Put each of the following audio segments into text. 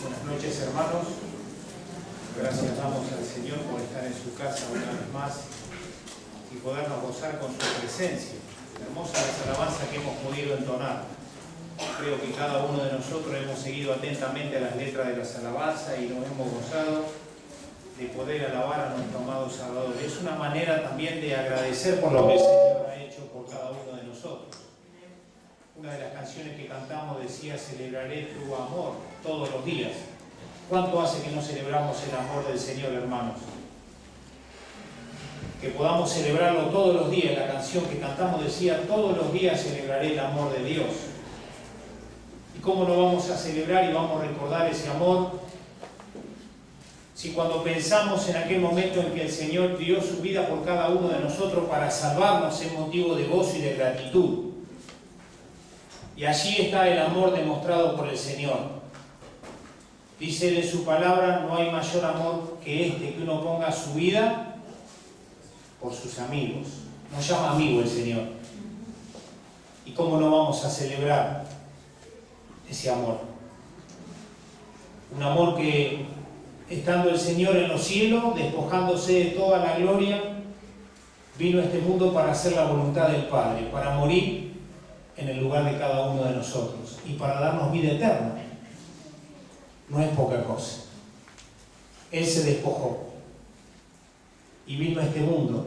Buenas noches, hermanos. Gracias damos al Señor por estar en su casa una vez más y podernos gozar con su presencia. Hermosas las alabanzas que hemos podido entonar. Creo que cada uno de nosotros hemos seguido atentamente a las letras de las alabanzas y nos hemos gozado de poder alabar a nuestro amado Salvador. Es una manera también de agradecer por lo que el Señor ha hecho por cada uno de nosotros. Una de las canciones que cantamos decía: celebraré tu amor todos los días. ¿Cuánto hace que no celebramos el amor del Señor, hermanos? Que podamos celebrarlo todos los días. La canción que cantamos decía: todos los días celebraré el amor de Dios. ¿Y cómo no vamos a celebrar y vamos a recordar ese amor si cuando pensamos en aquel momento en que el Señor dio su vida por cada uno de nosotros para salvarnos es motivo de gozo y de gratitud? Y allí está el amor demostrado por el Señor. Dice Él en su palabra: no hay mayor amor que este, que uno ponga su vida por sus amigos. Nos llama amigo el Señor. ¿Y cómo no vamos a celebrar ese amor? Un amor que, estando el Señor en los cielos, despojándose de toda la gloria, vino a este mundo para hacer la voluntad del Padre, para morir en el lugar de cada uno de nosotros y para darnos vida eterna. No es poca cosa. Él se despojó y vino a este mundo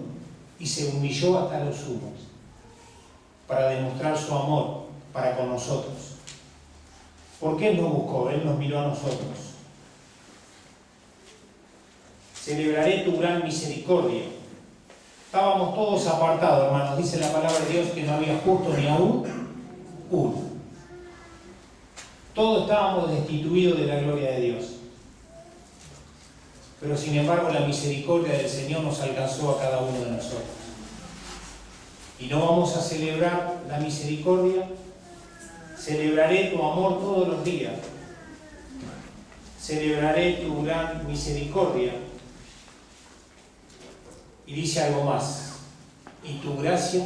y se humilló hasta los sumos para demostrar su amor para con nosotros. Porque Él nos buscó, Él nos miró a nosotros. Celebraré tu gran misericordia. Estábamos todos apartados, hermanos. Dice la palabra de Dios que no había justo ni aún uno. Todos estábamos destituidos de la gloria de Dios. Pero sin embargo la misericordia del Señor nos alcanzó a cada uno de nosotros. Y no vamos a celebrar la misericordia. Celebraré tu amor todos los días. Celebraré tu gran misericordia. Y dice algo más: y tu gracia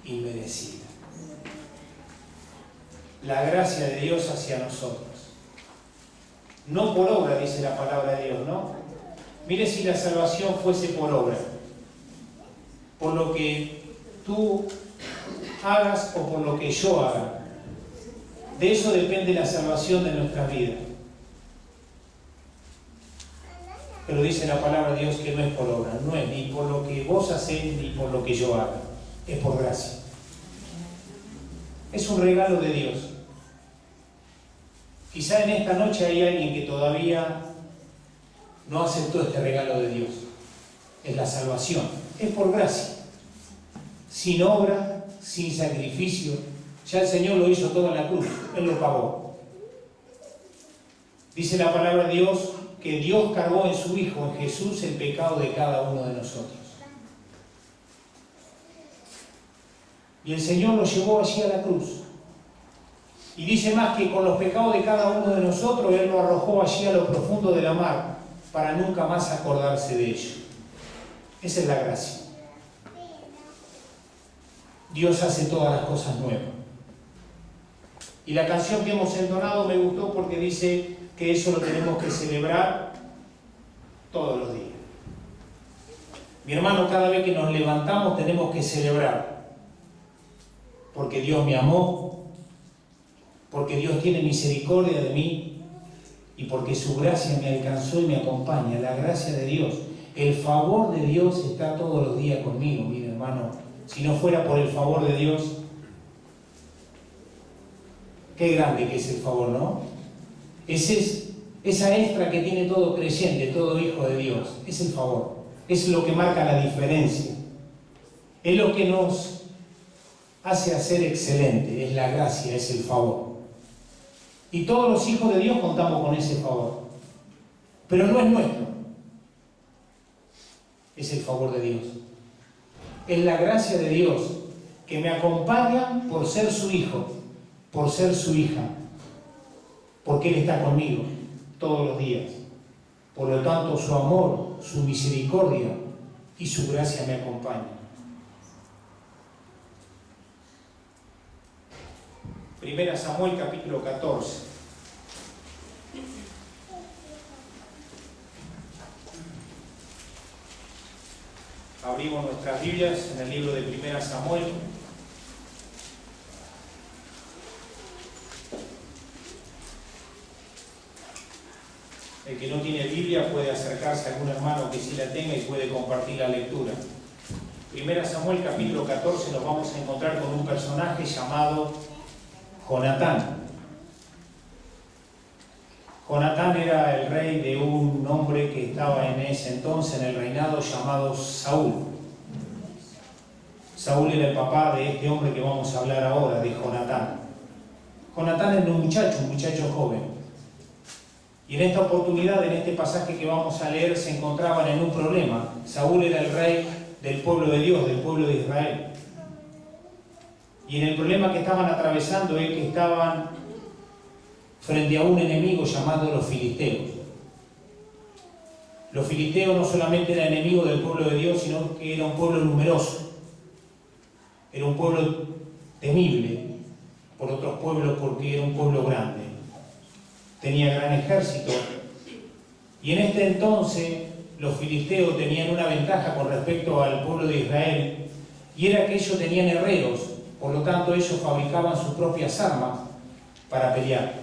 inmerecida. La gracia de Dios hacia nosotros. No por obra, dice la palabra de Dios, ¿no? Mire, si la salvación fuese por obra, por lo que tú hagas o por lo que yo haga, de eso depende la salvación de nuestras vidas. Pero dice la palabra de Dios que no es por obra, no es ni por lo que vos hacés ni por lo que yo haga, es por gracia. Es un regalo de Dios. Quizá en esta noche hay alguien que todavía no aceptó este regalo de Dios. Es la salvación. Es por gracia. Sin obra, sin sacrificio. Ya el Señor lo hizo todo en la cruz. Él lo pagó. Dice la palabra de Dios que Dios cargó en su Hijo, en Jesús, el pecado de cada uno de nosotros. Y el Señor lo llevó allí a la cruz. Y dice más que con los pecados de cada uno de nosotros, Él lo arrojó allí a lo profundo de la mar, para nunca más acordarse de ello. Esa es la gracia. Dios hace todas las cosas nuevas. Y la canción que hemos entonado me gustó porque dice que eso lo tenemos que celebrar todos los días. Mi hermano, cada vez que nos levantamos tenemos que celebrar. Porque Dios me amó, porque Dios tiene misericordia de mí y porque su gracia me alcanzó y me acompaña. La gracia de Dios, el favor de Dios está todos los días conmigo, mi hermano. Si no fuera por el favor de Dios, qué grande que es el favor, ¿no? Esa extra que tiene todo creyente, todo hijo de Dios, es el favor. Es lo que marca la diferencia. Es lo que nos hace hacer excelente, es la gracia, es el favor. Y todos los hijos de Dios contamos con ese favor. Pero no es nuestro. Es el favor de Dios. Es la gracia de Dios que me acompaña por ser su hijo, por ser su hija. Porque Él está conmigo todos los días. Por lo tanto, su amor, su misericordia y su gracia me acompañan. Primera Samuel capítulo 14. Abrimos nuestras Biblias en el libro de 1 Samuel. El que no tiene Biblia puede acercarse a algún hermano que sí la tenga y puede compartir la lectura. 1 Samuel capítulo 14 nos vamos a encontrar con un personaje llamado Jonatán. Jonatán era el rey de un hombre que estaba en ese entonces en el reinado llamado Saúl. Saúl era el papá de este hombre que vamos a hablar ahora, de Jonatán. Jonatán era un muchacho joven. Y en esta oportunidad, en este pasaje que vamos a leer, se encontraban en un problema. Saúl era el rey del pueblo de Dios, del pueblo de Israel. Y en el problema que estaban atravesando es que estaban frente a un enemigo llamado los filisteos. Los filisteos no solamente eran enemigos del pueblo de Dios, sino que era un pueblo numeroso. Era un pueblo temible por otros pueblos porque era un pueblo grande. Tenía gran ejército. Y en este entonces los filisteos tenían una ventaja con respecto al pueblo de Israel, y era que ellos tenían herreros, por lo tanto ellos fabricaban sus propias armas para pelear.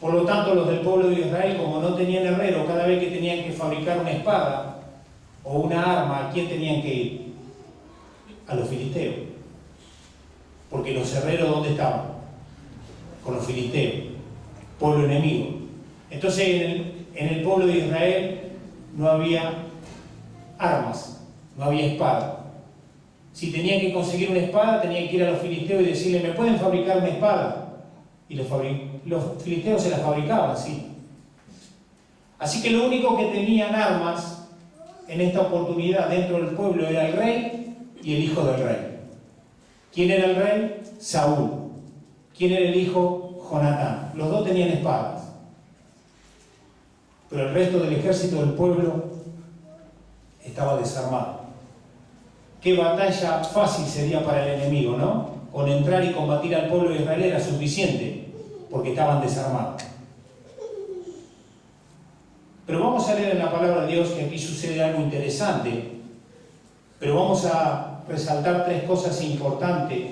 Por lo tanto, los del pueblo de Israel, como no tenían herrero, cada vez que tenían que fabricar una espada o una arma, ¿a quién tenían que ir? A los filisteos. Porque los herreros, ¿dónde estaban? Con los filisteos, pueblo enemigo. Entonces, en el pueblo de Israel no había armas, no había espada. Si tenían que conseguir una espada, tenían que ir a los filisteos y decirle, ¿me pueden fabricar una espada? Y los filisteos se las fabricaban, sí. Así que lo único que tenían armas en esta oportunidad dentro del pueblo era el rey y el hijo del rey. ¿Quién era el rey? Saúl. ¿Quién era el hijo? Jonatán. Los dos tenían espadas. Pero el resto del ejército del pueblo estaba desarmado. Qué batalla fácil sería para el enemigo, ¿no? Con entrar y combatir al pueblo de Israel era suficiente, porque estaban desarmados. Pero vamos a leer en la palabra de Dios que aquí sucede algo interesante, pero vamos a resaltar tres cosas importantes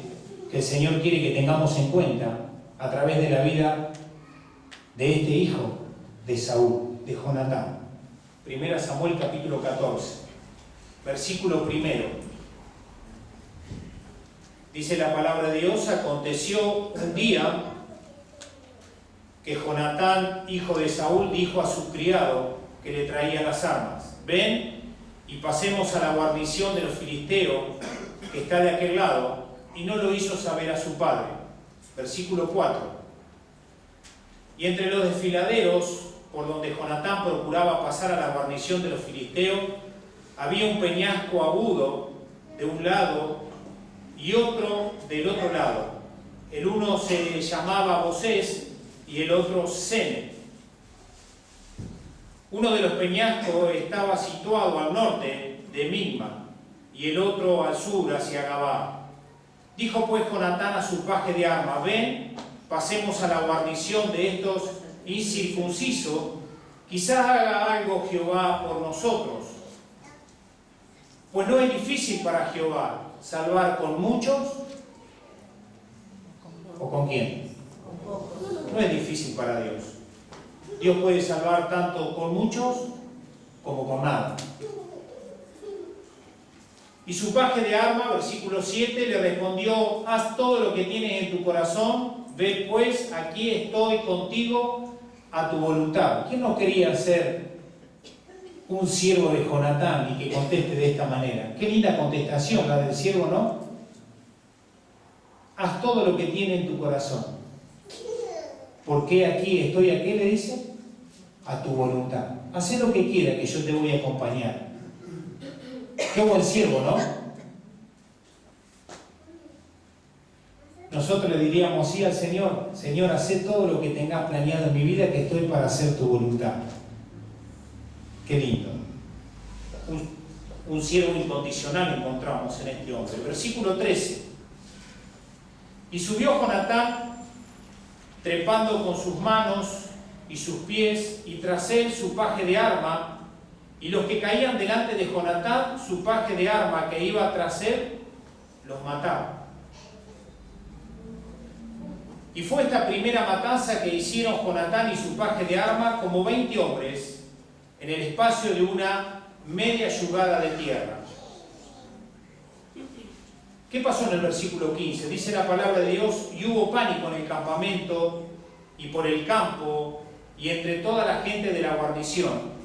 que el Señor quiere que tengamos en cuenta a través de la vida de este hijo de Saúl, de Jonatán. 1 Samuel capítulo 14, versículo 1. Dice la palabra de Dios, aconteció un día que Jonatán, hijo de Saúl, dijo a su criado que le traía las armas, ven y pasemos a la guarnición de los filisteos que está de aquel lado, y no lo hizo saber a su padre. Versículo 4. Y entre los desfiladeros, por donde Jonatán procuraba pasar a la guarnición de los filisteos, había un peñasco agudo de un lado y otro del otro lado. El uno se llamaba Bosés y el otro Sene. Uno de los peñascos estaba situado al norte de Migma y el otro al sur hacia Gabá. Dijo pues Jonatán a su paje de armas, ven, pasemos a la guarnición de estos incircuncisos, quizás haga algo Jehová por nosotros. Pues no es difícil para Jehová salvar con muchos o con quién. No es difícil para Dios. Dios puede salvar tanto con muchos como con nada. Y su paje de arma, versículo 7, le respondió, haz todo lo que tienes en tu corazón, ve pues, aquí estoy contigo a tu voluntad. ¿Quién no quería ser un siervo de Jonatán y que conteste de esta manera? Qué linda contestación la del siervo, ¿no? Haz todo lo que tiene en tu corazón. ¿Por qué aquí estoy aquí? Le dice, a tu voluntad. Haz lo que quiera, que yo te voy a acompañar. Qué buen siervo, ¿no? Nosotros le diríamos sí al Señor, Señor, haz todo lo que tengas planeado en mi vida, que estoy para hacer tu voluntad. Qué lindo. Un siervo incondicional encontramos en este hombre. Versículo 13. Y subió Jonatán, trepando con sus manos y sus pies, y tras él su paje de arma, Y los que caían delante de Jonatán, su paje de arma que iba tras él, los mataba. Y fue esta primera matanza que hicieron Jonatán y su paje de arma como 20 hombres en el espacio de una media yugada de tierra. ¿Qué pasó en el versículo 15? Dice la palabra de Dios: y hubo pánico en el campamento y por el campo y entre toda la gente de la guarnición.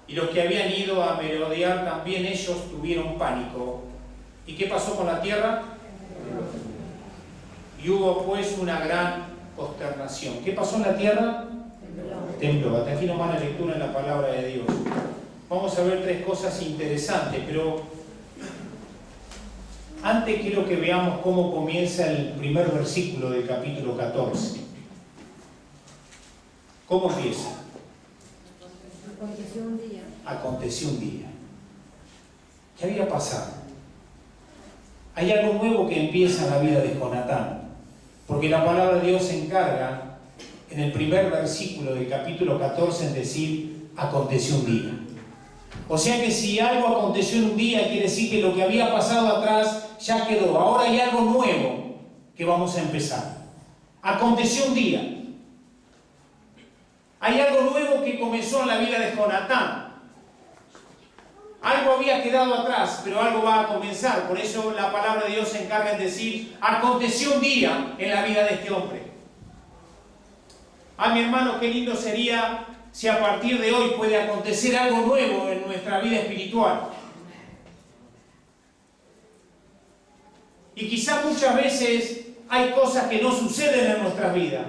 Y los que habían ido a merodear también ellos tuvieron pánico. ¿Y qué pasó con la tierra? Y hubo pues una gran consternación. ¿Qué pasó en la tierra? Tembló. Hasta aquí nomás la lectura en la palabra de Dios. Vamos a ver tres cosas interesantes, pero antes quiero que veamos cómo comienza el primer versículo del capítulo 14. ¿Cómo empieza? Aconteció un día. Aconteció un día. ¿Qué había pasado? Hay algo nuevo que empieza en la vida de Jonatán, porque la palabra de Dios se encarga en el primer versículo del capítulo 14 en decir: aconteció un día. O sea que si algo aconteció en un día, quiere decir que lo que había pasado atrás ya quedó. Ahora hay algo nuevo que vamos a empezar. Aconteció un día. Hay algo nuevo que comenzó en la vida de Jonatán. Algo había quedado atrás, pero algo va a comenzar. Por eso la palabra de Dios se encarga en decir: aconteció un día en la vida de este hombre. Mi hermano, qué lindo sería si a partir de hoy puede acontecer algo nuevo en nuestra vida espiritual. Y quizá muchas veces hay cosas que no suceden en nuestras vidas.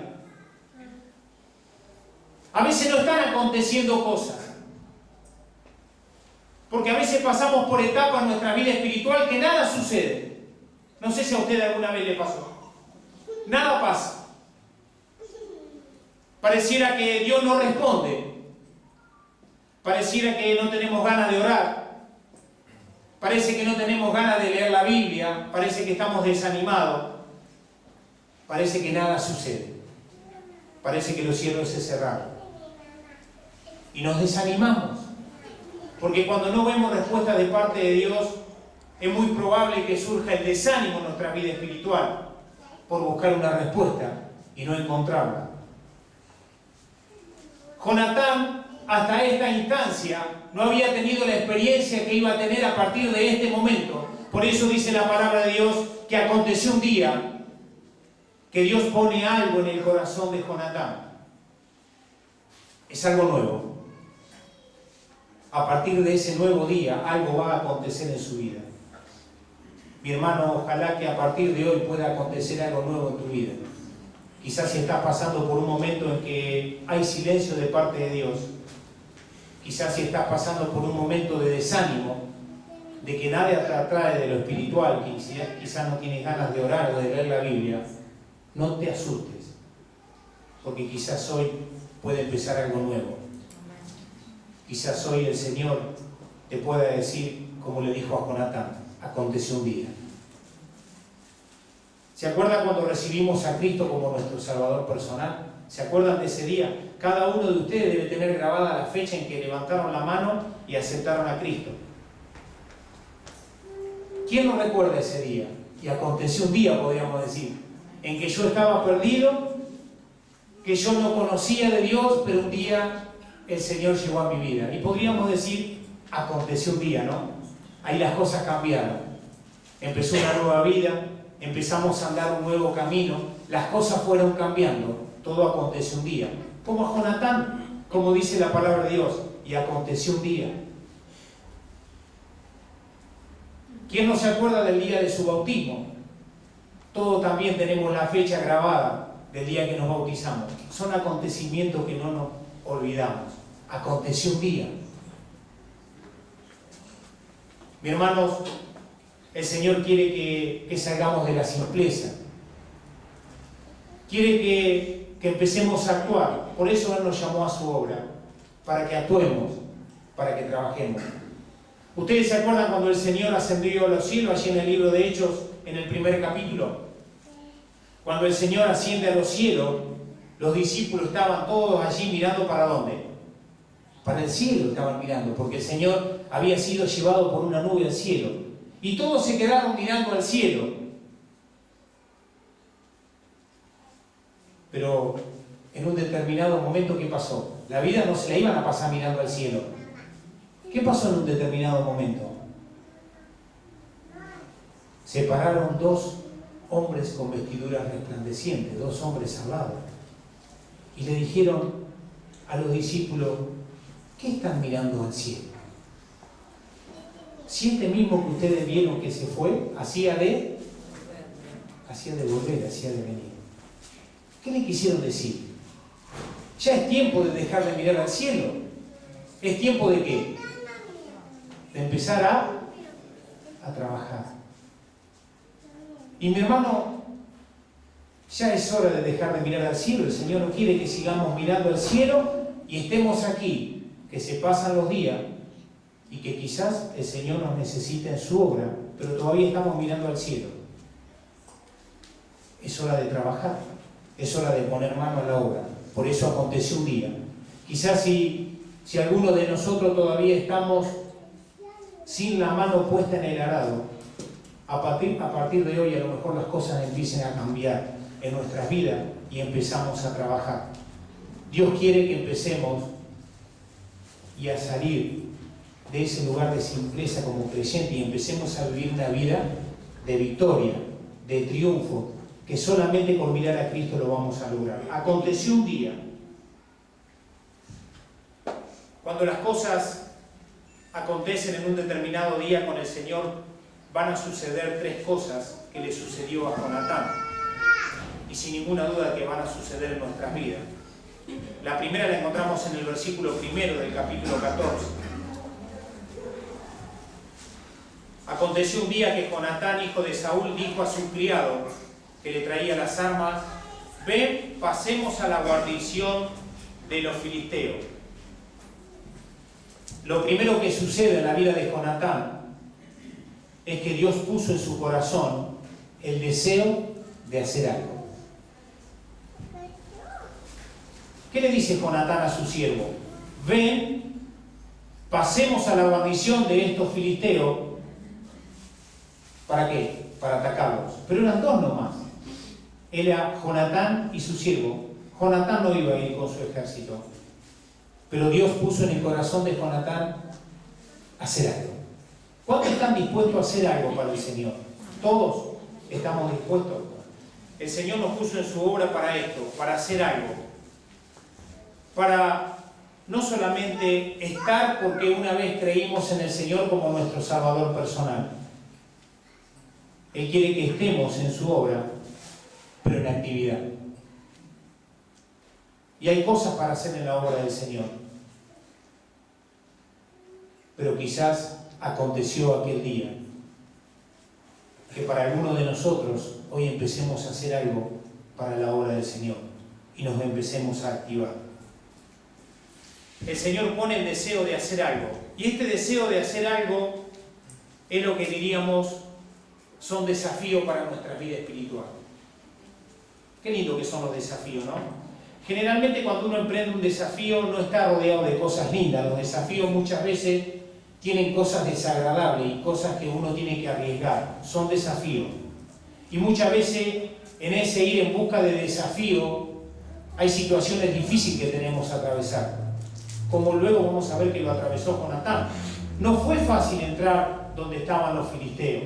A veces no están aconteciendo cosas. Porque a veces pasamos por etapas en nuestra vida espiritual que nada sucede. No sé si a usted alguna vez le pasó. Nada pasa. Pareciera que Dios no responde. Pareciera que no tenemos ganas de orar. Parece que no tenemos ganas de leer la Biblia. Parece que estamos desanimados. Parece que nada sucede. Parece que los cielos se cerraron. Y nos desanimamos. Porque cuando no vemos respuesta de parte de Dios, es muy probable que surja el desánimo en nuestra vida espiritual por buscar una respuesta y no encontrarla. Jonatán, hasta esta instancia, no había tenido la experiencia que iba a tener a partir de este momento. Por eso dice la palabra de Dios que aconteció un día que Dios pone algo en el corazón de Jonatán. Es algo nuevo. A partir de ese nuevo día, algo va a acontecer en su vida. Mi hermano, ojalá que a partir de hoy pueda acontecer algo nuevo en tu vida. Quizás si estás pasando por un momento en que hay silencio de parte de Dios, quizás si estás pasando por un momento de desánimo, de que nada te atrae de lo espiritual, que quizás no tienes ganas de orar o de leer la Biblia, no te asustes, porque quizás hoy puede empezar algo nuevo. Quizás hoy el Señor te pueda decir, como le dijo a Jonatán: aconteció un día. ¿Se acuerdan cuando recibimos a Cristo como nuestro Salvador personal? ¿Se acuerdan de ese día? Cada uno de ustedes debe tener grabada la fecha en que levantaron la mano y aceptaron a Cristo. ¿Quién no recuerda ese día? Y aconteció un día, podríamos decir, en que yo estaba perdido, que yo no conocía de Dios, pero un día el Señor llegó a mi vida. Y podríamos decir, aconteció un día, ¿no? Ahí las cosas cambiaron. Empezó una nueva vida, empezamos a andar un nuevo camino, las cosas fueron cambiando, todo aconteció un día. Como a Jonatán, como dice la palabra de Dios, y aconteció un día. ¿Quién no se acuerda del día de su bautismo? Todos también tenemos la fecha grabada del día que nos bautizamos. Son acontecimientos que no nos olvidamos. Aconteció un día. Mis hermanos, el Señor quiere que salgamos de la simpleza. Quiere que empecemos a actuar. Por eso Él nos llamó a su obra, para que actuemos, para que trabajemos. ¿Ustedes se acuerdan cuando el Señor ascendió a los cielos, allí en el libro de Hechos, en el primer capítulo? Cuando el Señor asciende a los cielos, los discípulos estaban todos allí mirando ¿para dónde? Para el cielo estaban mirando, porque el Señor había sido llevado por una nube al cielo. Y todos se quedaron mirando al cielo. Pero en un determinado momento, ¿qué pasó? La vida no se la iban a pasar mirando al cielo. ¿Qué pasó en un determinado momento? Se pararon dos hombres con vestiduras resplandecientes, dos hombres al lado. Y le dijeron a los discípulos, ¿qué están mirando al cielo? Si este mismo que ustedes vieron que se fue, hacía de volver, hacía de venir. ¿Qué le quisieron decir? Ya es tiempo de dejar de mirar al cielo. ¿Es tiempo de qué? De empezar a trabajar. Y mi hermano, ya es hora de dejar de mirar al cielo. El Señor no quiere que sigamos mirando al cielo y estemos aquí, que se pasan los días y que quizás el Señor nos necesite en su obra, pero todavía estamos mirando al cielo. Es hora de trabajar, es hora de poner mano a la obra. Por eso aconteció un día. Quizás si alguno de nosotros todavía estamos sin la mano puesta en el arado, a partir de hoy a lo mejor las cosas empiecen a cambiar en nuestras vidas y empezamos a trabajar. Dios quiere que empecemos y a salir de ese lugar de simpleza como creyente y empecemos a vivir una vida de victoria, de triunfo, que solamente con mirar a Cristo lo vamos a lograr. Aconteció un día, cuando las cosas acontecen en un determinado día con el Señor, van a suceder tres cosas que le sucedió a Jonatán, y sin ninguna duda que van a suceder en nuestras vidas. La primera la encontramos en el versículo 1 del capítulo 14. Aconteció un día que Jonatán, hijo de Saúl, dijo a su criado que le traía las armas: ven, pasemos a la guarnición de los filisteos. Lo primero que sucede en la vida de Jonatán es que Dios puso en su corazón el deseo de hacer algo. ¿Qué le dice Jonatán a su siervo? Ven, pasemos a la guarnición de estos filisteos. ¿Para qué? Para atacarlos. Pero eran dos nomás. Era Jonatán y su siervo. Jonatán no iba a ir con su ejército. Pero Dios puso en el corazón de Jonatán hacer algo. ¿Cuántos están dispuestos a hacer algo para el Señor? Todos estamos dispuestos. El Señor nos puso en su obra para esto, para hacer algo. Para no solamente estar porque una vez creímos en el Señor como nuestro Salvador personal. Él quiere que estemos en su obra, pero en actividad. Y hay cosas para hacer en la obra del Señor. Pero quizás aconteció aquel día que para algunos de nosotros hoy empecemos a hacer algo para la obra del Señor y nos empecemos a activar. El Señor pone el deseo de hacer algo, y este deseo de hacer algo es lo que diríamos son desafíos para nuestra vida espiritual. Qué lindo que son los desafíos, ¿no? Generalmente cuando uno emprende un desafío no está rodeado de cosas lindas. Los desafíos muchas veces tienen cosas desagradables y cosas que uno tiene que arriesgar. Son desafíos. Y muchas veces en ese ir en busca de desafío hay situaciones difíciles que tenemos que atravesar. Como luego vamos a ver que lo atravesó Jonatán. No fue fácil entrar donde estaban los filisteos.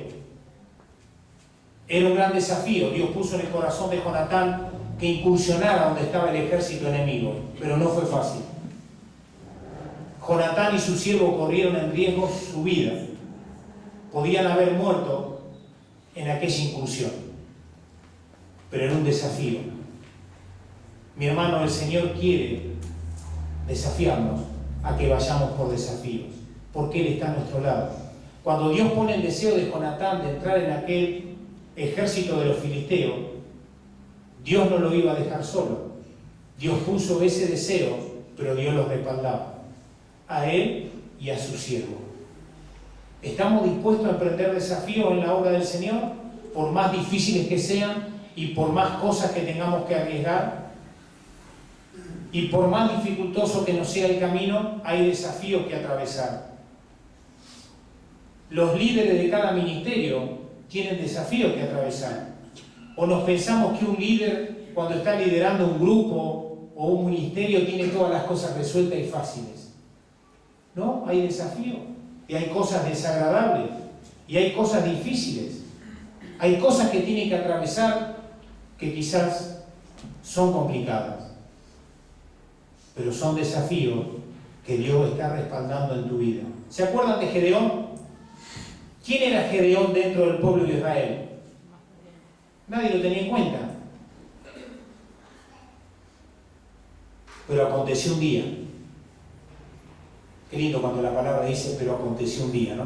Era un gran desafío. Dios puso en el corazón de Jonatán que incursionara donde estaba el ejército enemigo, pero no fue fácil. Jonatán y su siervo corrieron en riesgo su vida. Podían haber muerto en aquella incursión, pero era un desafío. Mi hermano, el Señor quiere desafiarnos a que vayamos por desafíos, porque Él está a nuestro lado. Cuando Dios pone el deseo de Jonatán de entrar en aquel ejército de los filisteos, Dios no lo iba a dejar solo. Dios puso ese deseo, pero Dios los respaldaba, a él y a su siervo. ¿Estamos dispuestos a emprender desafíos en la obra del Señor, por más difíciles que sean y por más cosas que tengamos que arriesgar? Y por más dificultoso que nos sea el camino, hay desafíos que atravesar. Los líderes de cada ministerio tienen desafíos que atravesar. O nos pensamos que un líder, cuando está liderando un grupo o un ministerio, tiene todas las cosas resueltas y fáciles. No, hay desafíos. Y hay cosas desagradables. Y hay cosas difíciles. Hay cosas que tiene que atravesar que quizás son complicadas. Pero son desafíos que Dios está respaldando en tu vida. ¿Se acuerdan de Gedeón? ¿Quién era Gedeón dentro del pueblo de Israel? Nadie lo tenía en cuenta. Pero aconteció un día. Qué lindo cuando la palabra dice, pero aconteció un día, ¿no?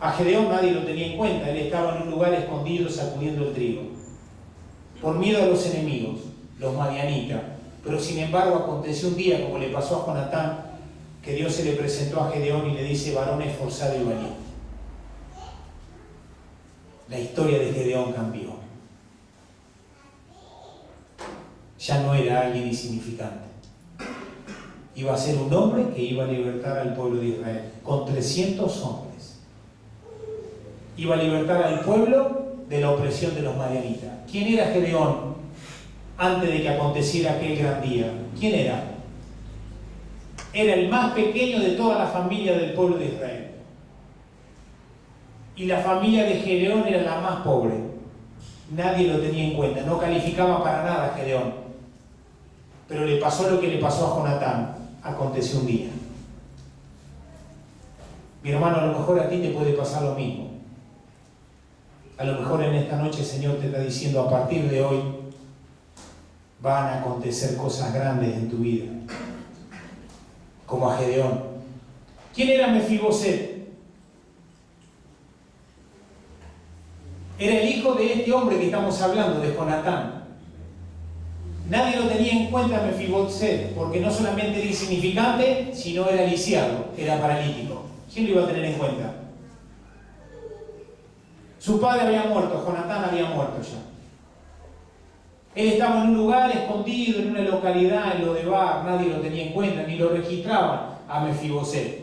A Gedeón nadie lo tenía en cuenta. Él estaba en un lugar escondido sacudiendo el trigo. Por miedo a los enemigos, los madianitas. Pero sin embargo aconteció un día, como le pasó a Jonatán, que Dios se le presentó a Gedeón y le dice, varón esforzado y valiente. La historia de Gedeón cambió. Ya no era alguien insignificante. Iba a ser un hombre que iba a libertar al pueblo de Israel, con 300 hombres. Iba a libertar al pueblo de la opresión de los madianitas. ¿Quién era Gedeón antes de que aconteciera aquel gran día? ¿Quién era? Era el más pequeño de toda la familia del pueblo de Israel. Y la familia de Gedeón era la más pobre. Nadie lo tenía en cuenta, no calificaba para nada a Gedeón. Pero le pasó lo que le pasó a Jonatán. Aconteció un día. Mi hermano, a lo mejor a ti te puede pasar lo mismo. A lo mejor en esta noche el Señor te está diciendo, a partir de hoy van a acontecer cosas grandes en tu vida. Como a Gedeón. ¿Quién era Mefiboset? Era el hijo de este hombre que estamos hablando, de Jonatán. Nadie lo tenía en cuenta a Mefiboset, porque no solamente era insignificante, sino era lisiado, era paralítico. ¿Quién lo iba a tener en cuenta? Su padre había muerto, Jonatán había muerto ya. Él estaba en un lugar escondido, en una localidad, en Lodebar, nadie lo tenía en cuenta, ni lo registraba a Mefiboset.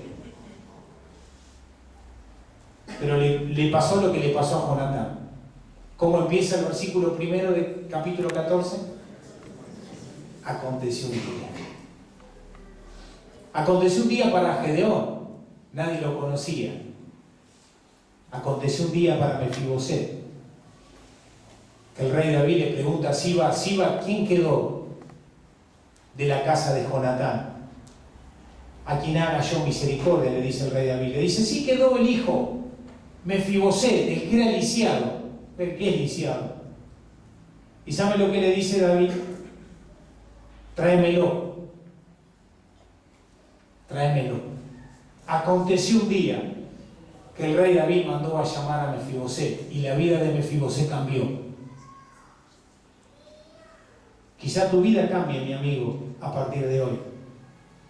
Pero le pasó lo que le pasó a Jonatán. ¿Cómo empieza el versículo primero de capítulo 14? Aconteció un día. Aconteció un día para Gedeón, nadie lo conocía. Aconteció un día para Mefiboset. El rey David le pregunta a Siba, ¿quién quedó de la casa de Jonatán? A quien haga yo misericordia, le dice el rey David. Le dice, sí quedó el hijo, Mefiboset, el que era lisiado. ¿El que es lisiado? ¿Y sabe lo que le dice David? Tráemelo. Tráemelo. Aconteció un día que el rey David mandó a llamar a Mefiboset y la vida de Mefiboset cambió. Quizá tu vida cambie, mi amigo, a partir de hoy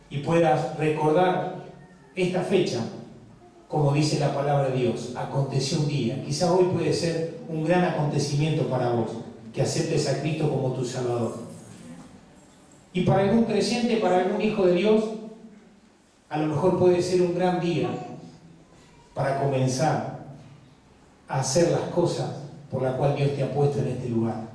y puedas recordar esta fecha, como dice la palabra de Dios. Aconteció un día. Quizá hoy puede ser un gran acontecimiento para vos, que aceptes a Cristo como tu Salvador. Y para algún creyente, para algún hijo de Dios, a lo mejor puede ser un gran día para comenzar a hacer las cosas por las cuales Dios te ha puesto en este lugar.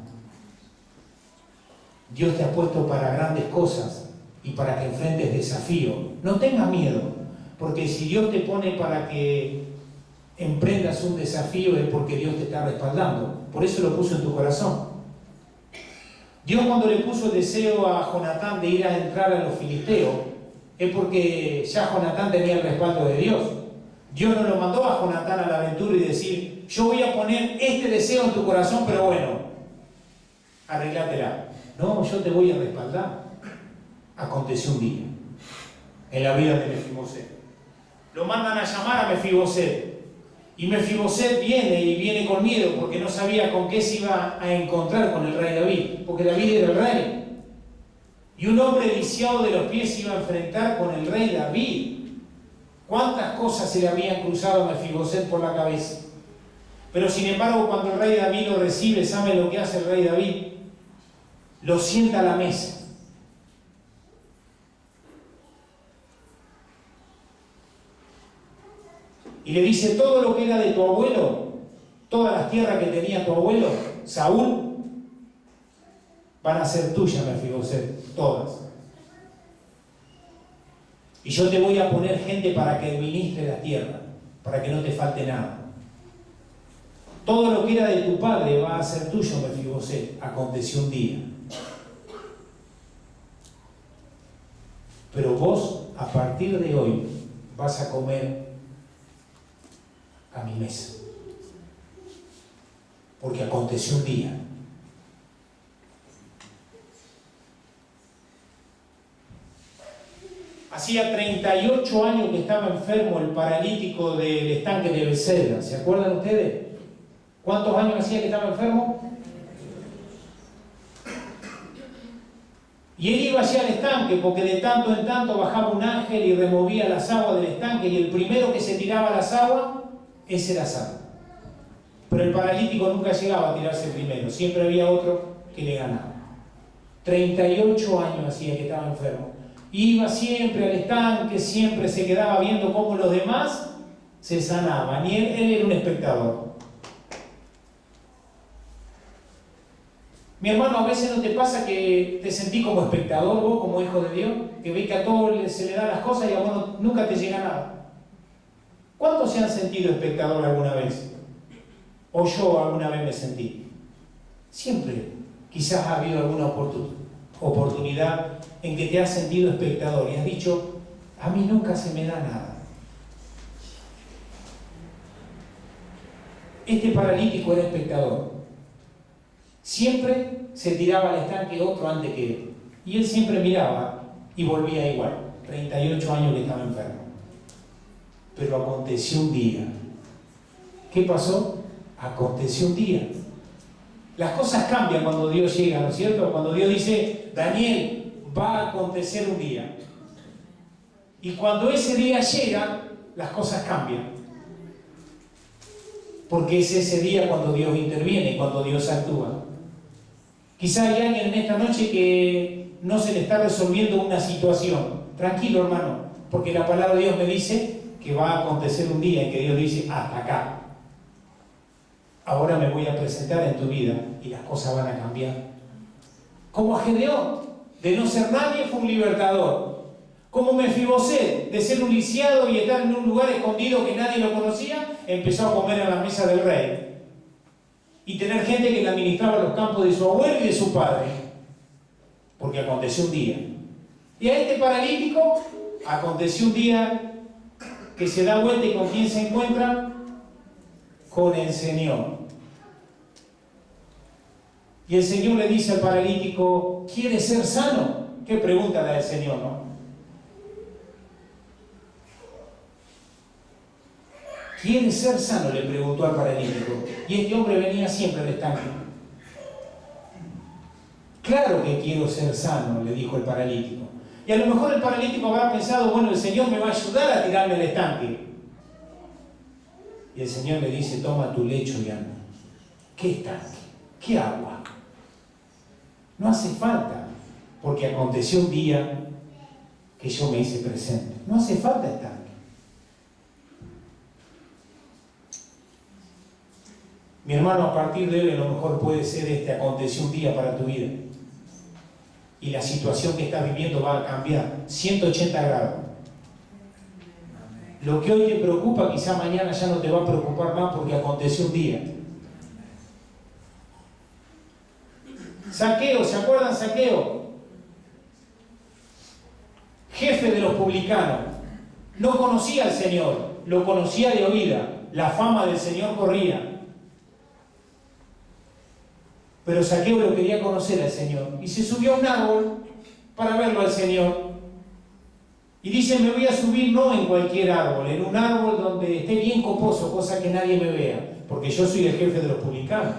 Dios te ha puesto para grandes cosas y para que enfrentes desafíos. No tengas miedo, porque si Dios te pone para que emprendas un desafío es porque Dios te está respaldando. Por eso lo puso en tu corazón. Dios, cuando le puso el deseo a Jonatán de ir a entrar a los filisteos, es porque ya Jonatán tenía el respaldo de Dios. Dios no lo mandó a Jonatán a la aventura y decir, yo voy a poner este deseo en tu corazón, pero bueno, arreglátela. No, yo te voy a respaldar. Aconteció un día en la vida de Mefiboset. Lo mandan a llamar a Mefiboset. Y Mefiboset viene con miedo porque no sabía con qué se iba a encontrar con el rey David, porque David era el rey. Y un hombre lisiado de los pies se iba a enfrentar con el rey David. ¿Cuántas cosas se le habían cruzado a Mefiboset por la cabeza? Pero sin embargo, cuando el rey David lo recibe, ¿sabe lo que hace el rey David? Lo sienta a la mesa. y le dice: todo lo que era de tu abuelo, todas las tierras que tenía tu abuelo, Saúl, van a ser tuyas, Mefiboset, todas. Y yo te voy a poner gente para que administre la tierra, para que no te falte nada. Todo lo que era de tu padre va a ser tuyo, Mefiboset. Aconteció un día. Pero vos, a partir de hoy, vas a comer a mi mesa. Porque aconteció un día. Hacía 38 años que estaba enfermo el paralítico del estanque de Bethesda. ¿Se acuerdan ustedes? ¿Cuántos años hacía que estaba enfermo? Y él iba hacia el estanque porque de tanto en tanto bajaba un ángel y removía las aguas del estanque, y el primero que se tiraba a las aguas, ese era sano. Pero el paralítico nunca llegaba a tirarse primero, siempre había otro que le ganaba. 38 años hacía que estaba enfermo. Iba siempre al estanque, siempre se quedaba viendo cómo los demás se sanaban, y él era un espectador. Mi hermano, a veces no te pasa que te sentís como espectador vos, como hijo de Dios, que ves que a todos se le dan las cosas y a vos nunca te llega nada. ¿Cuántos se han sentido espectador alguna vez? O yo alguna vez me sentí. Siempre, quizás ha habido alguna oportunidad en que te has sentido espectador y has dicho: a mí nunca se me da nada. Este paralítico era espectador. Siempre se tiraba al estanque otro antes que él. Y él siempre miraba y volvía igual. 38 años que estaba enfermo. Pero aconteció un día. ¿Qué pasó? Aconteció un día. Las cosas cambian cuando Dios llega, ¿no es cierto? Cuando Dios dice: Daniel, va a acontecer un día. Y cuando ese día llega, las cosas cambian. Porque es ese día cuando Dios interviene, cuando Dios actúa. Quizá hay alguien en esta noche que no se le está resolviendo una situación. Tranquilo, hermano, porque la palabra de Dios me dice que va a acontecer un día en que Dios dice: hasta acá. Ahora me voy a presentar en tu vida y las cosas van a cambiar. Como a Gedeón, de no ser nadie, fue un libertador. Como Mefiboset, de ser un lisiado y estar en un lugar escondido que nadie lo conocía, empezó a comer a la mesa del rey. Y tener gente que le administraba los campos de su abuelo y de su padre. Porque aconteció un día. Y a este paralítico aconteció un día que se da vuelta, y ¿con quién se encuentra? Con el Señor. Y el Señor le dice al paralítico: ¿quieres ser sano? Qué pregunta la del Señor, ¿no? ¿Quieres ser sano?, le preguntó al paralítico. Y este hombre venía siempre al estanque. Claro que quiero ser sano, le dijo el paralítico. Y a lo mejor el paralítico habrá pensado: bueno, el Señor me va a ayudar a tirarme al estanque. Y el Señor le dice: toma tu lecho y anda. ¿Qué estanque? ¿Qué agua? No hace falta, porque aconteció un día que yo me hice presente. No hace falta estanque. Mi hermano, a partir de hoy a lo mejor puede ser aconteció un día para tu vida. Y la situación que estás viviendo va a cambiar 180 grados. Lo que hoy te preocupa, quizá mañana ya no te va a preocupar más, porque aconteció un día. Zaqueo, ¿se acuerdan Zaqueo? Jefe de los publicanos. No conocía al Señor, lo conocía de oída. La fama del Señor corría. Pero Zaqueo lo quería conocer al Señor. Y se subió a un árbol para verlo al Señor. Y dice: me voy a subir no en cualquier árbol, en un árbol donde esté bien coposo, cosa que nadie me vea, porque yo soy el jefe de los publicanos.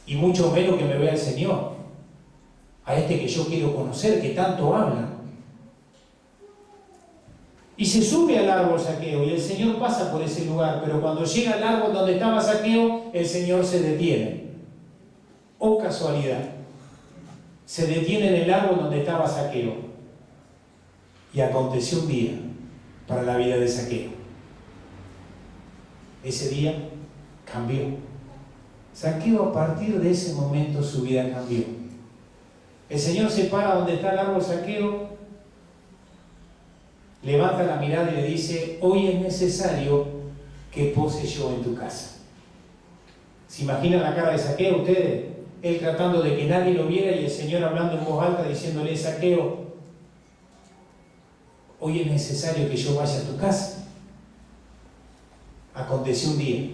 Y mucho menos que me vea el Señor, a este que yo quiero conocer, que tanto habla. Y se sube al árbol Zaqueo, y el Señor pasa por ese lugar, pero cuando llega al árbol donde estaba Zaqueo, el Señor se detiene. Oh casualidad. Se detiene en el árbol donde estaba Zaqueo. Y aconteció un día para la vida de Zaqueo. Ese día cambió. Zaqueo, a partir de ese momento, su vida cambió. El Señor se para donde está el árbol Zaqueo, levanta la mirada y le dice: hoy es necesario que pose yo en tu casa. ¿Se imaginan la cara de Zaqueo ustedes? Él tratando de que nadie lo viera y el Señor hablando en voz alta diciéndole: Zaqueo, hoy es necesario que yo vaya a tu casa. Aconteció un día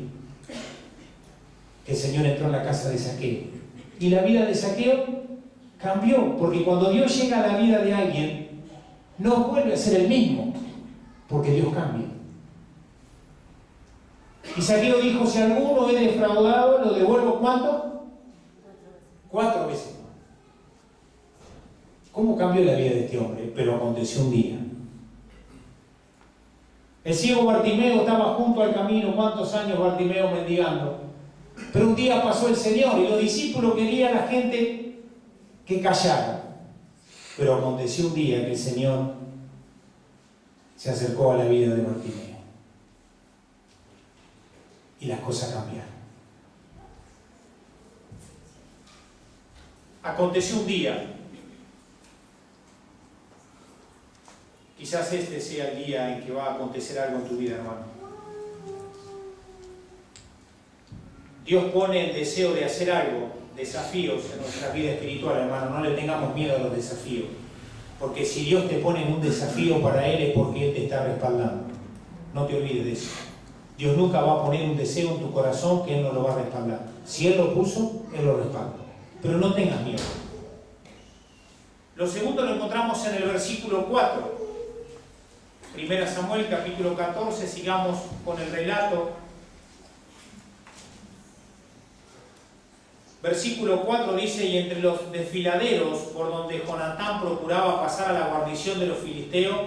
que el Señor entró en la casa de Zaqueo y la vida de Zaqueo cambió, porque cuando Dios llega a la vida de alguien no vuelve a ser el mismo, porque Dios cambia. Y Zaqueo dijo: si alguno he defraudado, lo devuelvo ¿cuánto? 4 veces más. ¿Cómo cambió la vida de este hombre? Pero aconteció un día. El ciego Bartimeo estaba junto al camino. ¿Cuántos años Bartimeo mendigando? Pero un día pasó el Señor y los discípulos querían a la gente que callara. Pero aconteció un día que el Señor se acercó a la vida de Bartimeo. Y las cosas cambiaron. Aconteció un día. Quizás este sea el día en que va a acontecer algo en tu vida, hermano. Dios pone el deseo de hacer algo, desafíos en nuestra vida espiritual, hermano. No le tengamos miedo a los desafíos. Porque si Dios te pone en un desafío para Él es porque Él te está respaldando. No te olvides de eso. Dios nunca va a poner un deseo en tu corazón que Él no lo va a respaldar. Si Él lo puso, Él lo respalda. Pero no tengas miedo. Lo segundo lo encontramos en el versículo 4. 1 Samuel capítulo 14, sigamos con el relato. Versículo 4 dice: y entre los desfiladeros por donde Jonatán procuraba pasar a la guarnición de los filisteos,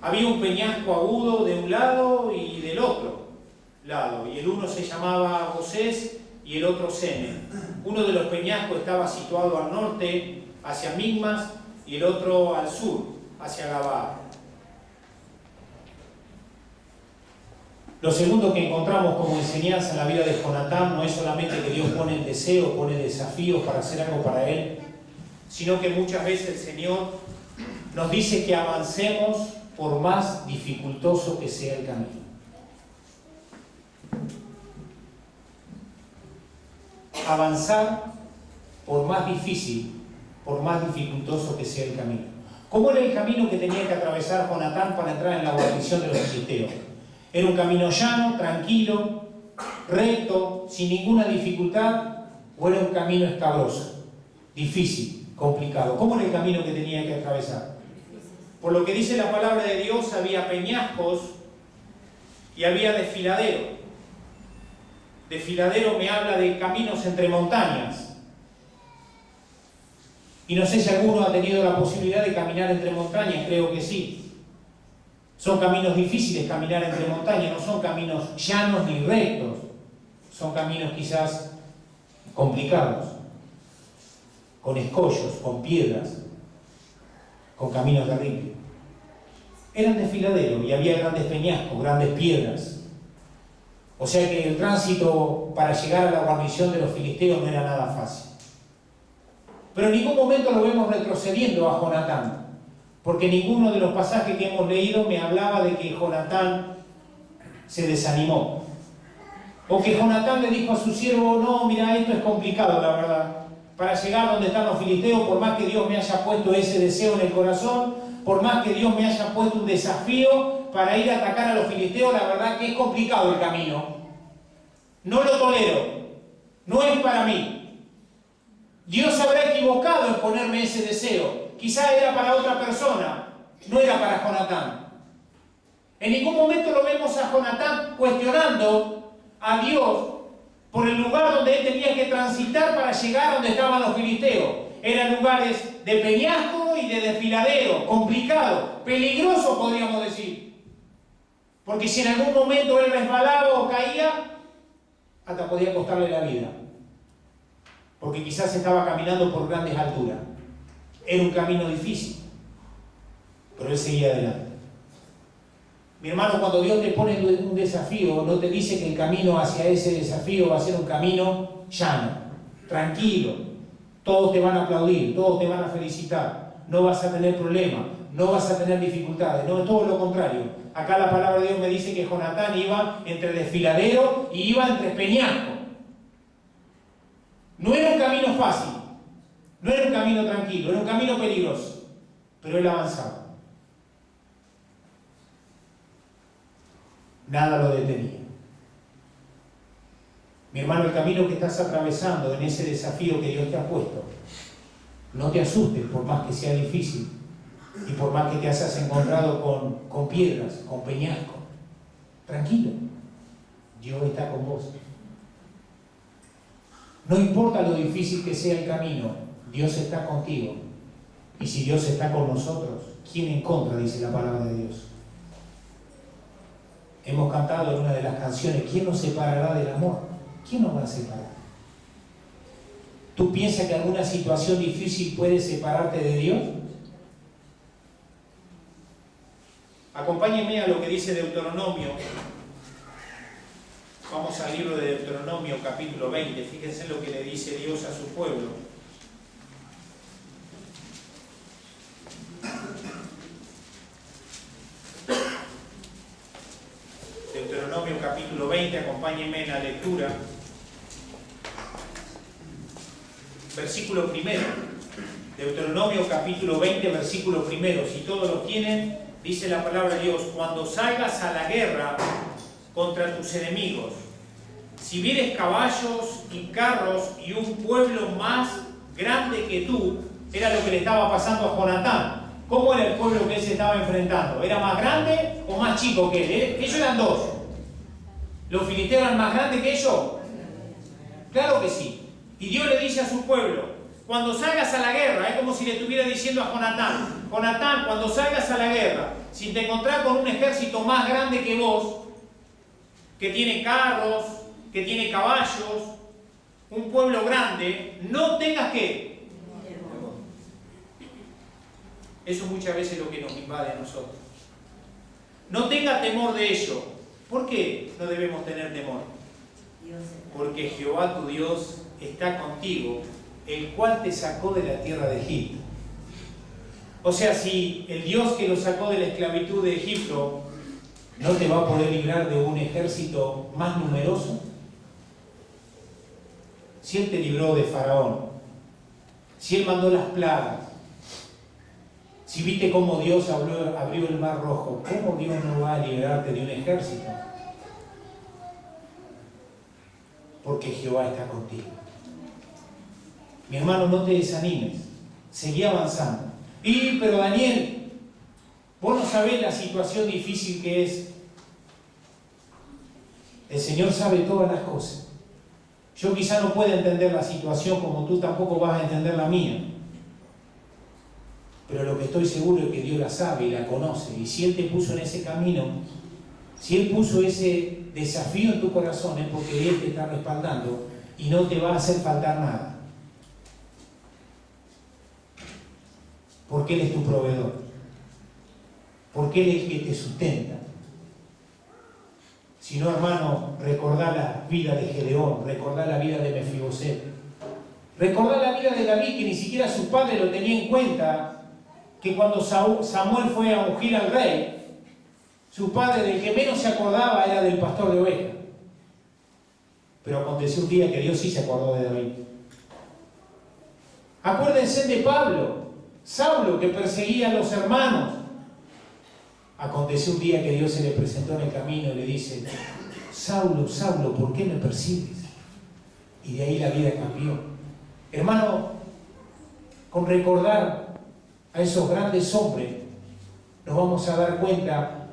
había un peñasco agudo de un lado y del otro lado, y el uno se llamaba Bosés y el otro Sene. Uno de los peñascos estaba situado al norte, hacia Migmas, y el otro al sur, hacia Gabaa. Lo segundo que encontramos como enseñanza en la vida de Jonatán no es solamente que Dios pone el deseo, pone desafíos para hacer algo para Él, sino que muchas veces el Señor nos dice que avancemos por más dificultoso que sea el camino. Avanzar por más difícil, por más dificultoso que sea el camino. ¿Cómo era el camino que tenía que atravesar Jonatán para entrar en la guarnición de los filisteos? Era un camino llano, tranquilo, recto, sin ninguna dificultad, o era un camino escabroso, difícil, complicado. ¿Cómo era el camino que tenía que atravesar? Por lo que dice la palabra de Dios, había peñascos y había desfiladero. Desfiladero me habla de caminos entre montañas. Y no sé si alguno ha tenido la posibilidad de caminar entre montañas, creo que sí. Son caminos difíciles caminar entre montañas, no son caminos llanos ni rectos. Son caminos quizás complicados, con escollos, con piedras, con caminos de ripio. Eran desfiladeros y había grandes peñascos, grandes piedras. O sea que el tránsito para llegar a la guarnición de los filisteos no era nada fácil. Pero en ningún momento lo vemos retrocediendo a Jonatán, porque ninguno de los pasajes que hemos leído me hablaba de que Jonatán se desanimó. O que Jonatán le dijo a su siervo: no, mira, esto es complicado, la verdad. Para llegar donde están los filisteos, por más que Dios me haya puesto ese deseo en el corazón, por más que Dios me haya puesto un desafío para ir a atacar a los filisteos, la verdad que es complicado el camino. No lo tolero. No es para mí. Dios se habrá equivocado en ponerme ese deseo. Quizá era para otra persona, no era para Jonatán. En ningún momento lo vemos a Jonatán cuestionando a Dios por el lugar donde él tenía que transitar para llegar a donde estaban los filisteos. Eran lugares de peñasco y de desfiladero, complicado, peligroso podríamos decir. Porque si en algún momento él resbalaba o caía, hasta podía costarle la vida. Porque quizás estaba caminando por grandes alturas. Era un camino difícil, pero él seguía adelante. Mi hermano, cuando Dios te pone un desafío, no te dice que el camino hacia ese desafío va a ser un camino llano, tranquilo. Todos te van a aplaudir, todos te van a felicitar. No vas a tener problemas, no vas a tener dificultades. No, es todo lo contrario. Acá la palabra de Dios me dice que Jonatán iba entre desfiladero y iba entre peñasco. No era un camino fácil, no era un camino tranquilo, era un camino peligroso, pero él avanzaba. Nada lo detenía. Mi hermano, el camino que estás atravesando en ese desafío que Dios te ha puesto, no te asustes por más que sea difícil y por más que te hayas encontrado con piedras, con peñascos. Tranquilo, Dios está con vos. No importa lo difícil que sea el camino, Dios está contigo. Y si Dios está con nosotros, ¿quién en contra? Dice la palabra de Dios. Hemos cantado en una de las canciones, ¿quién nos separará del amor? ¿Quién nos va a separar? ¿Tú piensas que alguna situación difícil puede separarte de Dios? Acompáñenme a lo que dice Deuteronomio. Vamos al libro de Deuteronomio, capítulo 20. Fíjense lo que le dice Dios a su pueblo. Deuteronomio, capítulo 20. Acompáñenme en la lectura. Versículo primero. Deuteronomio, capítulo 20, versículo primero. Si todos lo tienen, dice la palabra de Dios: cuando salgas a la guerra contra tus enemigos, si vieres caballos y carros y un pueblo más grande que tú. Era lo que le estaba pasando a Jonatán. ¿Cómo era el pueblo que él se estaba enfrentando? ¿Era más grande o más chico que él? Ellos eran dos. ¿Los filisteos eran más grandes que ellos? Claro que sí. Y Dios le dice a su pueblo: cuando salgas a la guerra, es como si le estuviera diciendo a Jonatán: Jonatán, cuando salgas a la guerra, si te encontrás con un ejército más grande que vos, que tiene carros, que tiene caballos, un pueblo grande, no tengas que. Eso muchas veces es lo que nos invade a nosotros. No tengas temor de ello. ¿Por qué no debemos tener temor? Porque Jehová tu Dios está contigo, el cual te sacó de la tierra de Egipto. O sea, si el Dios que lo sacó de la esclavitud de Egipto no te va a poder librar de un ejército más numeroso. Si Él te libró de Faraón, si Él mandó las plagas, si viste cómo Dios abrió el mar rojo, ¿cómo Dios no va a liberarte de un ejército? Porque Jehová está contigo. Mi hermano, no te desanimes, seguí avanzando. Pero Daniel, vos no sabés la situación difícil que es. El Señor sabe todas las cosas. Yo quizá no pueda entender la situación como tú tampoco vas a entender la mía. Pero lo que estoy seguro es que Dios la sabe y la conoce. Y si Él te puso en ese camino, si Él puso ese desafío en tu corazón, es porque Él te está respaldando y no te va a hacer faltar nada. Porque Él es tu proveedor. Porque Él es el que te sustenta. Si no, hermano, recordá la vida de Gedeón, recordá la vida de Mefiboset, recordá la vida de David, que ni siquiera su padre lo tenía en cuenta, que cuando Samuel fue a ungir al rey, su padre, del que menos se acordaba, era del pastor de ovejas. Pero aconteció un día que Dios sí se acordó de David. Acuérdense de Pablo, Saulo, que perseguía a los hermanos. Aconteció un día que Dios se le presentó en el camino y le dice: Saulo, Saulo, ¿por qué me persigues? Y de ahí la vida cambió. Hermano, con recordar a esos grandes hombres, nos vamos a dar cuenta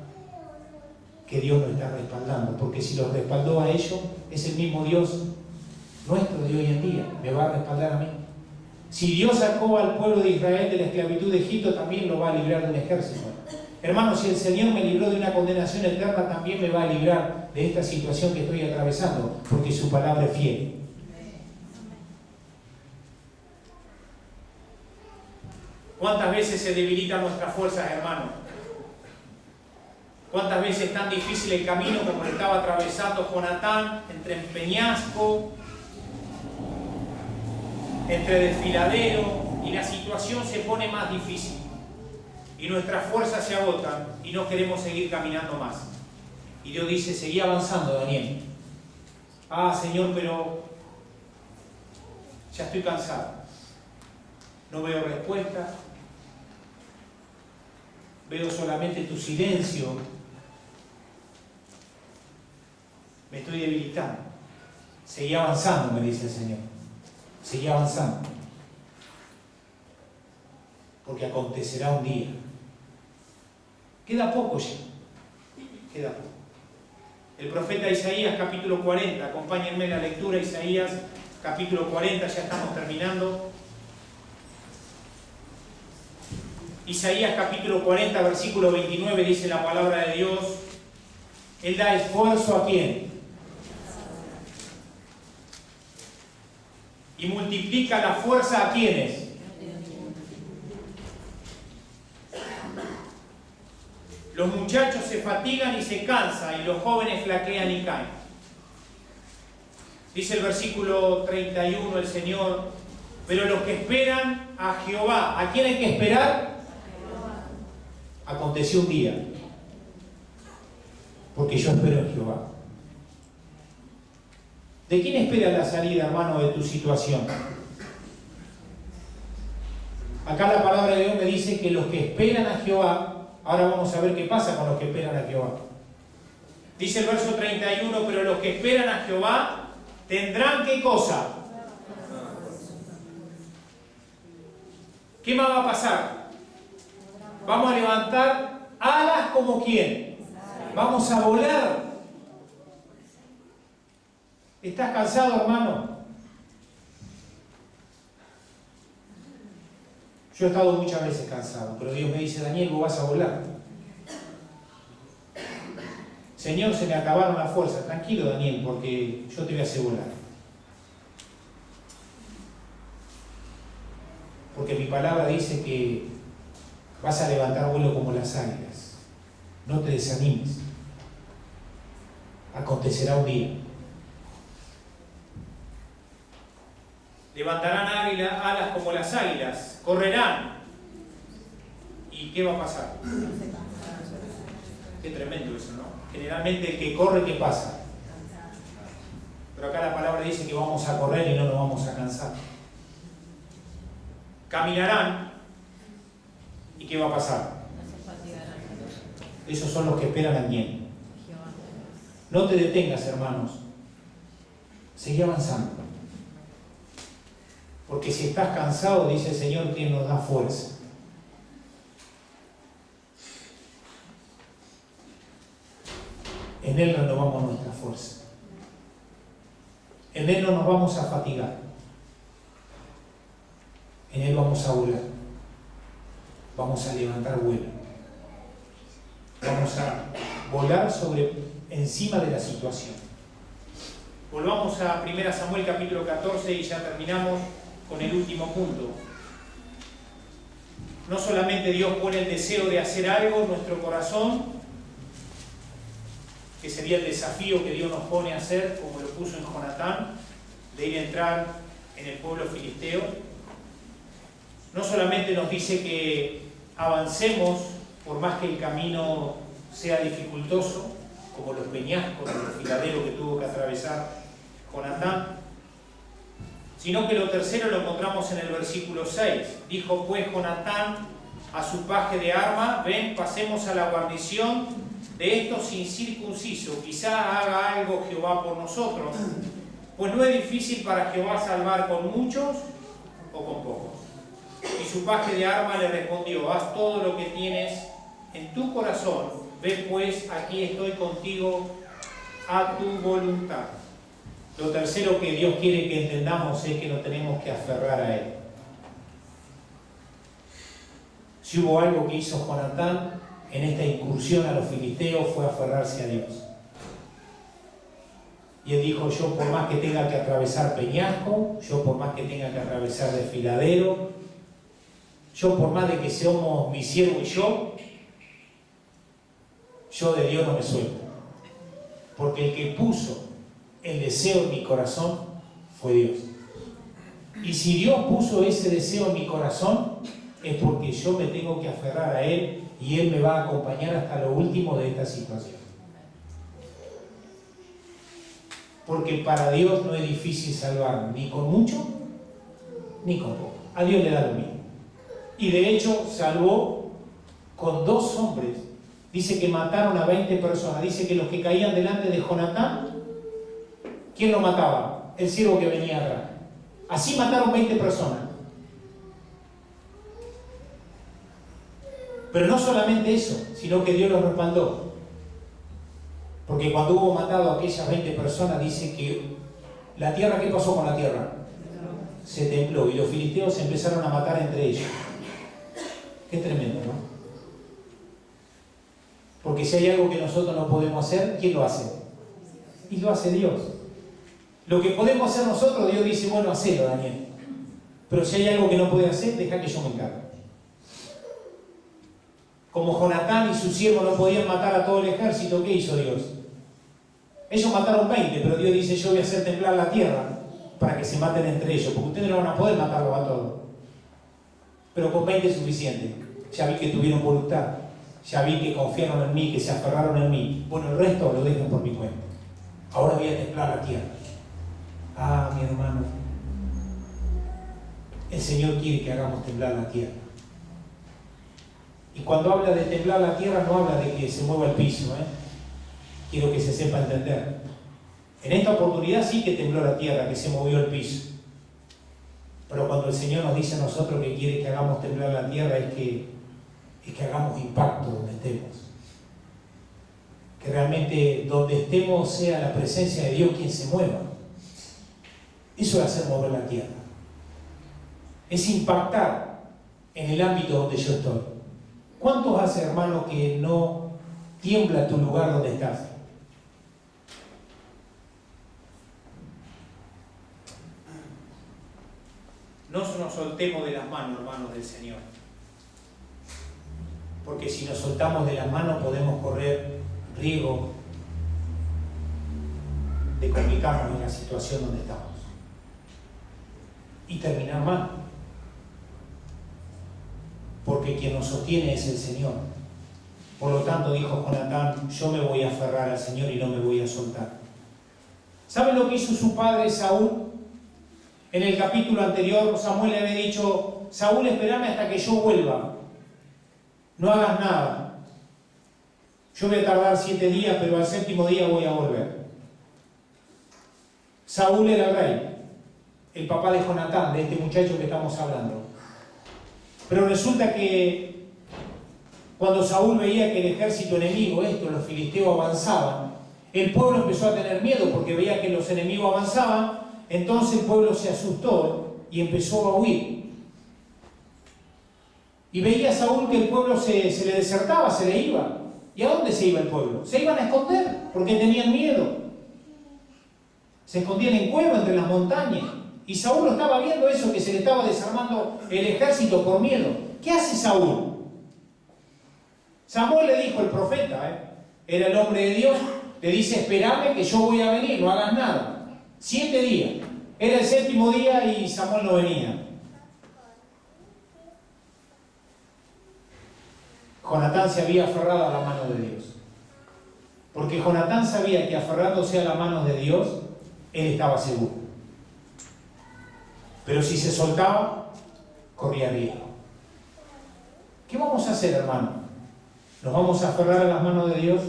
que Dios nos está respaldando, porque si los respaldó a ellos, es el mismo Dios nuestro de hoy en día, me va a respaldar a mí. Si Dios sacó al pueblo de Israel de la esclavitud de Egipto, también lo va a librar de un ejército. Hermano, si el Señor me libró de una condenación eterna, también me va a librar de esta situación que estoy atravesando, porque su palabra es fiel. ¿Cuántas veces se debilitan nuestras fuerzas, hermano? ¿Cuántas veces tan difícil el camino como lo estaba atravesando Jonatán, entre peñasco, entre desfiladero, y la situación se pone más difícil? Y nuestras fuerzas se agotan y no queremos seguir caminando más. Y Dios dice, seguí avanzando, Daniel. Ah, Señor, pero ya estoy cansado. No veo respuesta. Veo solamente tu silencio. Me estoy debilitando. Seguí avanzando, me dice el Señor. Seguí avanzando. Porque acontecerá un día. Queda poco ya. Queda poco. El profeta Isaías, capítulo 40. Acompáñenme en la lectura. Isaías, capítulo 40. Ya estamos terminando. Isaías, capítulo 40, versículo 29. Dice la palabra de Dios. Él da esfuerzo ¿a quién? Y multiplica la fuerza ¿a quiénes? Los muchachos se fatigan y se cansan, y los jóvenes flaquean y caen. Dice el versículo 31 el Señor, pero los que esperan a Jehová, ¿a quién hay que esperar? Aconteció un día, porque yo espero en Jehová. ¿De quién esperas la salida, hermano, de tu situación? Acá la palabra de Dios me dice que los que esperan a Jehová. Ahora vamos a ver qué pasa con los que esperan a Jehová. Dice el verso 31, pero los que esperan a Jehová tendrán ¿qué cosa? ¿Qué más va a pasar? Vamos a levantar alas como ¿quién? Vamos a volar. ¿Estás cansado, hermano? Yo he estado muchas veces cansado, pero Dios me dice, Daniel, vos vas a volar. Señor, se me acabaron las fuerzas. Tranquilo, Daniel, porque yo te voy a hacer volar. Porque mi palabra dice que vas a levantar vuelo como las águilas. No te desanimes. Acontecerá un día. Levantarán alas como las águilas, correrán. ¿Y qué va a pasar? Qué tremendo eso, ¿no? Generalmente el que corre, ¿qué pasa? Pero acá la palabra dice que vamos a correr y no nos vamos a cansar. Caminarán. ¿Y qué va a pasar? Esos son los que esperan a quién. No te detengas, hermanos. Seguí avanzando. Porque si estás cansado, dice el Señor, ¿quién nos da fuerza? En Él renovamos nuestra fuerza. En Él no nos vamos a fatigar. En Él vamos a volar. Vamos a levantar vuelo. Vamos a volar encima de la situación. Volvamos a 1 Samuel capítulo 14 y ya terminamos con el último punto. No solamente Dios pone el deseo de hacer algo en nuestro corazón, que sería el desafío que Dios nos pone a hacer, como lo puso en Jonatán, de ir a entrar en el pueblo filisteo. No solamente nos dice que avancemos, por más que el camino sea dificultoso, como los peñascos, los desfiladeros que tuvo que atravesar Jonatán, sino que lo tercero lo encontramos en el versículo 6. Dijo pues Jonatán a su paje de arma, ven, pasemos a la guarnición de estos incircuncisos, quizá haga algo Jehová por nosotros, pues no es difícil para Jehová salvar con muchos o con pocos. Y su paje de arma le respondió, haz todo lo que tienes en tu corazón, ve pues, aquí estoy contigo a tu voluntad. Lo tercero que Dios quiere que entendamos es que nos tenemos que aferrar a Él. Si hubo algo que hizo Jonatán en esta incursión a los filisteos fue aferrarse a Dios. Y él dijo, yo por más que tenga que atravesar peñasco, yo por más que tenga que atravesar desfiladero, yo por más de que seamos mi siervo y yo yo de Dios no me suelto. Porque el que puso el deseo en mi corazón fue Dios. Y si Dios puso ese deseo en mi corazón, es porque yo me tengo que aferrar a Él y Él me va a acompañar hasta lo último de esta situación. Porque para Dios no es difícil salvar ni con mucho ni con poco. A Dios le da lo mismo. Y de hecho salvó con 2 hombres. Dice que mataron a 20 personas. Dice que los que caían delante de Jonatán, ¿quién lo mataba? El siervo que venía atrás. Así mataron 20 personas. Pero no solamente eso, sino que Dios los respaldó. Porque cuando hubo matado a aquellas 20 personas, dice que la tierra, ¿qué pasó con la tierra? Se tembló y los filisteos se empezaron a matar entre ellos. Qué tremendo, ¿no? Porque si hay algo que nosotros no podemos hacer, ¿quién lo hace? Y lo hace Dios. Lo que podemos hacer nosotros, Dios dice, bueno, hacelo, Daniel. Pero si hay algo que no puede hacer, deja que yo me encargue. Como Jonatán y su siervo no podían matar a todo el ejército, ¿qué hizo Dios? Ellos mataron 20, pero Dios dice, yo voy a hacer temblar la tierra para que se maten entre ellos, porque ustedes no van a poder matarlos a todos. Pero con 20 es suficiente. Ya vi que tuvieron voluntad, ya vi que confiaron en mí, que se aferraron en mí. Bueno, el resto lo dejan por mi cuenta. Ahora voy a temblar la tierra. Ah, mi hermano, el Señor quiere que hagamos temblar la tierra. Y cuando habla de temblar la tierra, no habla de que se mueva el piso, Quiero que se sepa entender. En esta oportunidad sí que tembló la tierra, que se movió el piso. Pero cuando el Señor nos dice a nosotros que quiere que hagamos temblar la tierra, es que hagamos impacto donde estemos. Que realmente donde estemos sea la presencia de Dios quien se mueva. Eso es hacer mover la tierra. Es impactar en el ámbito donde yo estoy. ¿Cuántos hace, hermano, que no tiembla tu lugar donde estás? No nos soltemos de las manos, hermanos del Señor. Porque si nos soltamos de las manos podemos correr riesgo de complicarnos en la situación donde estamos. Y terminar mal. Porque quien nos sostiene es el Señor. Por lo tanto, dijo Jonatán, yo me voy a aferrar al Señor y no me voy a soltar. ¿Saben lo que hizo su padre Saúl? En el capítulo anterior, Samuel le había dicho, Saúl, espérame hasta que yo vuelva. No hagas nada. Yo voy a tardar 7 días, pero al 7º día voy a volver. Saúl era el rey, el papá de Jonatán, de este muchacho que estamos hablando. Pero resulta que cuando Saúl veía que el ejército enemigo, los filisteos avanzaban, el pueblo empezó a tener miedo porque veía que los enemigos avanzaban. Entonces el pueblo se asustó y empezó a huir. Y veía a Saúl que el pueblo se le desertaba, se le iba. ¿Y a dónde se iba el pueblo? Se iban a esconder porque tenían miedo. Se escondían en cuevas entre las montañas. Y Saúl lo estaba viendo eso, que se le estaba desarmando el ejército por miedo. ¿Qué hace Saúl? Samuel le dijo, el profeta, era el hombre de Dios, le dice, espérame que yo voy a venir, no hagas nada. 7 días. Era el 7º día y Samuel no venía. Jonatán se había aferrado a la mano de Dios. Porque Jonatán sabía que aferrándose a la mano de Dios, él estaba seguro. Pero si se soltaba, corría riesgo. ¿Qué vamos a hacer, hermano? ¿Nos vamos a aferrar a las manos de Dios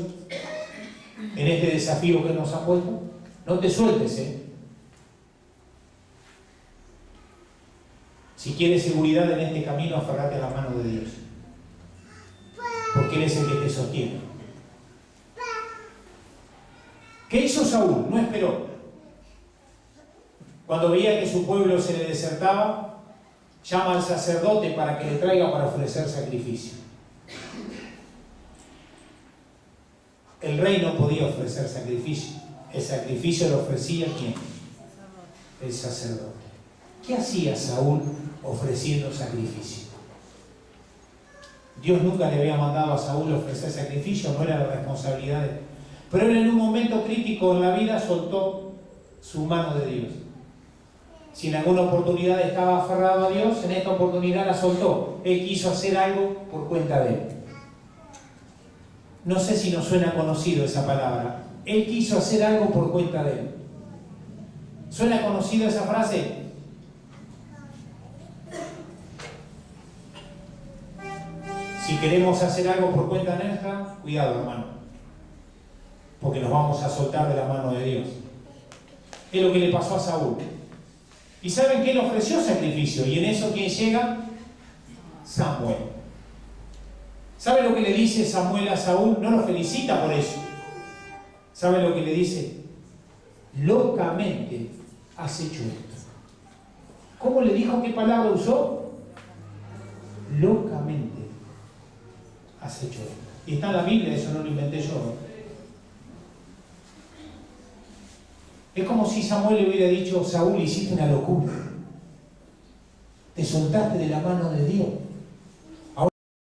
en este desafío que nos ha puesto? No te sueltes, Si quieres seguridad en este camino, aférrate a la mano de Dios. Porque Él es el que te sostiene. ¿Qué hizo Saúl? No esperó. Cuando veía que su pueblo se le desertaba, llama al sacerdote para que le traiga para ofrecer sacrificio. El rey no podía ofrecer sacrificio. El sacrificio lo ofrecía ¿quién? El sacerdote. ¿Qué hacía Saúl ofreciendo sacrificio? Dios nunca le había mandado a Saúl ofrecer sacrificio, no era la responsabilidad de él. Pero él en un momento crítico en la vida soltó su mano de Dios. Si en alguna oportunidad estaba aferrado a Dios, en esta oportunidad la soltó. Él quiso hacer algo por cuenta de él. No sé si nos suena conocido esa palabra. Él quiso hacer algo por cuenta de él. ¿Suena conocido esa frase? Si queremos hacer algo por cuenta nuestra, cuidado, hermano, porque nos vamos a soltar de la mano de Dios. Es lo que le pasó a Saúl. Y saben que él ofreció sacrificio, y en eso ¿quién llega? Samuel. ¿Sabe lo que le dice Samuel a Saúl? No lo felicita por eso. ¿Sabe lo que le dice? Locamente has hecho esto. ¿Cómo le dijo? ¿Qué palabra usó? Locamente has hecho esto. Y está en la Biblia, eso no lo inventé yo. Es como si Samuel le hubiera dicho: Saúl, hiciste una locura. Te soltaste de la mano de Dios.